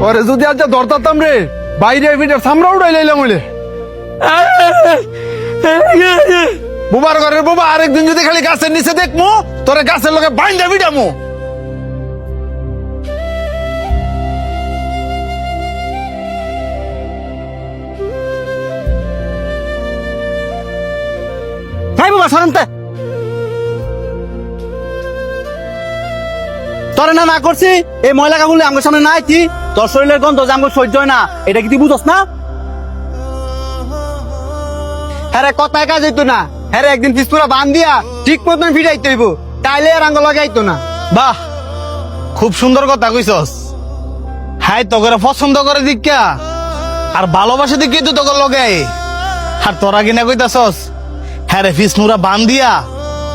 ওরে যদি আজ ধরতাম রে বাইরে পিঠে সামরা উড়াই লাইলাম হইলে বুবার ঘরের বাবা আরেকদিন যদি খালি গাছের নিচে দেখমু তোরে গাছের লোকে বাইন্দা বিডামু। বাবা সরেন তোরে না না করছি এই ময়লা কাগুলি আমার সামনে না আইতি তোর শরীরের গন্ধ যে আমার সহ্য হয় না এটা কি তুই বুঝস না? হ্যাঁ কথায় কাজ হইতো না হ্যাঁ একদিন পিসপুরা বান দিয়া ঠিক মতন ফিরাইতে হইব তাইলে আর আঙ্গ লাগাইতো না। বাহ খুব সুন্দর কথা কইছস। হাই তোকে পছন্দ করে দিকা আর ভালোবাসা দিকে তো তোকে লগে আর তোরা কিনা কইতাছস হ্যাঁ রে ফিসমুরা বান দিয়া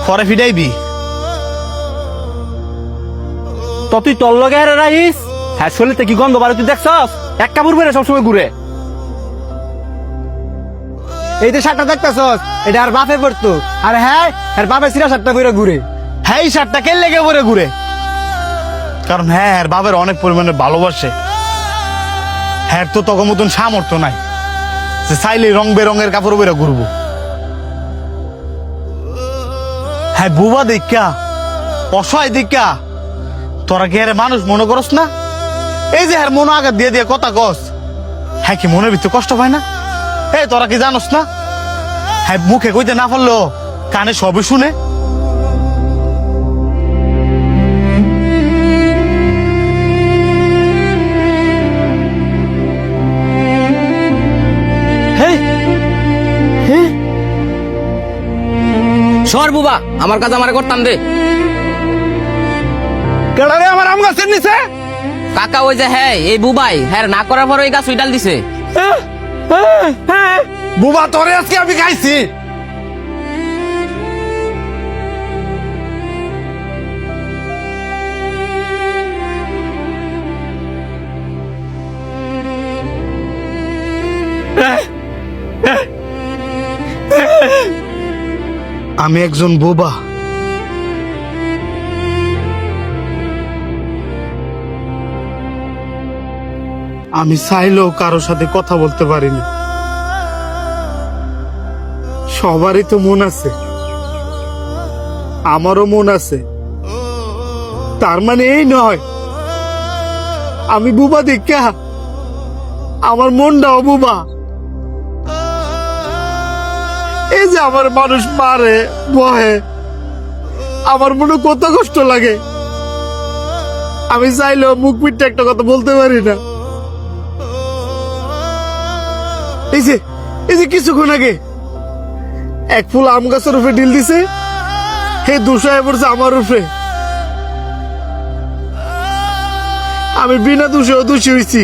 পরে ফিটাইবি। তো তুই তোর লগে আর রাইস হ্যাঁ শরীরতে কি গন্ধ বাড়ি তুই দেখছস এক কাপড় পরে সবসময় ঘুরে এই যে শার্টটা দেখতেছস এটা আর বাপে পড়তো আর হ্যাঁ আর বাপে সিরা শার্টটা পরে ঘুরে। হ্যাঁ এই শার্টটা কে লেগে পরে ঘুরে কারণ হ্যাঁ আর বাবার অনেক পরিমাণে ভালোবাসে। হ্যাঁ তো তখন মতন সামর্থ্য নাই যে চাইলে রং বেরঙের কাপড় পরে ঘুরবো। হ্যাঁ বুবা দেখা অসহায় দেখা তোরা কি আরে মানুষ মনে করস না? এই যে হ্যাঁ মনে আঘাত দিয়ে দিয়ে কথা কস হ্যাঁ কি মনের ভিতরে কষ্ট পায় না? এই তোরা কি জানোস না হ্যাঁ মুখে কইতে না পারলো কানে সবই শুনে। সর বুবা আমার কাজ আমার করতাম দে। কেডারে আমার আম গাছের নিচে কাকা ওই যে হ্যাঁ এই বুবাই হ্যাঁ না করার পর ওই গাছ উইডাল দিছে। বুবা তোরে আজকে আমি খাইছি। আমি একজন বোবা। আমি চাইলেও কারোর সাথে কথা বলতে পারি না। সবারই তো মন আছে, আমারও মন আছে। তার মানে এই নয় আমি বুবা দেখা আমার মনটাও বুবা। এই যে আমার মানুষ মারে বহে আমার মনে কত কষ্ট লাগে। আমি চাইলেও মুখ পিঠে একটা কথা বলতে পারি না। এই যে কিছুক্ষণ আগে এক ফুল আম গাছের উপরে ঢিল দিছে হে দুষায় পড়ছে আমার উপরে। আমি বিনা দোষেও দোষী হয়েছি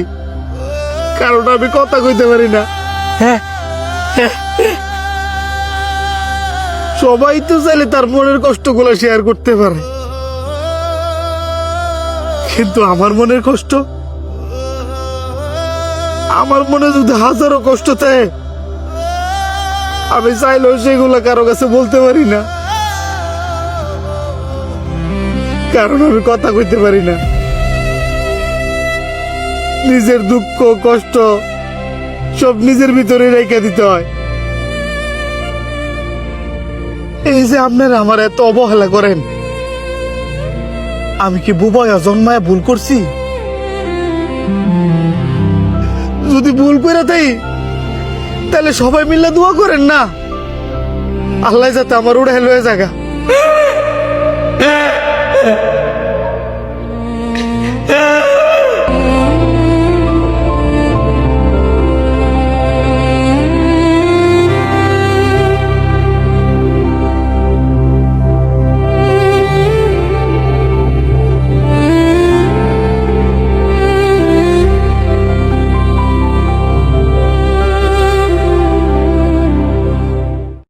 কারণ আমি কথা কইতে পারি না। সবাই তো চাইলে তার মনের কষ্টগুলো শেয়ার করতে পারে কিন্তু আমার মনের কষ্ট আমার মনে যদি হাজারো কষ্ট থাকে আমি চাইলেও সেগুলো কারো কাছে বলতে পারি না কারণ আমি কথা কইতে পারি না। নিজের দুঃখ কষ্ট সব নিজের ভিতরে রেখে দিতে হয়। এই যে আপনারা আমার এত অবহেলা করেন আমি কি বুবাইয়া জন্মায় ভুল করছি? যদি ভুল করে তাই তাহলে সবাই মিলে দোয়া করেন না আল্লাহ যাতে আমার উড়ে লয়ে জায়গা।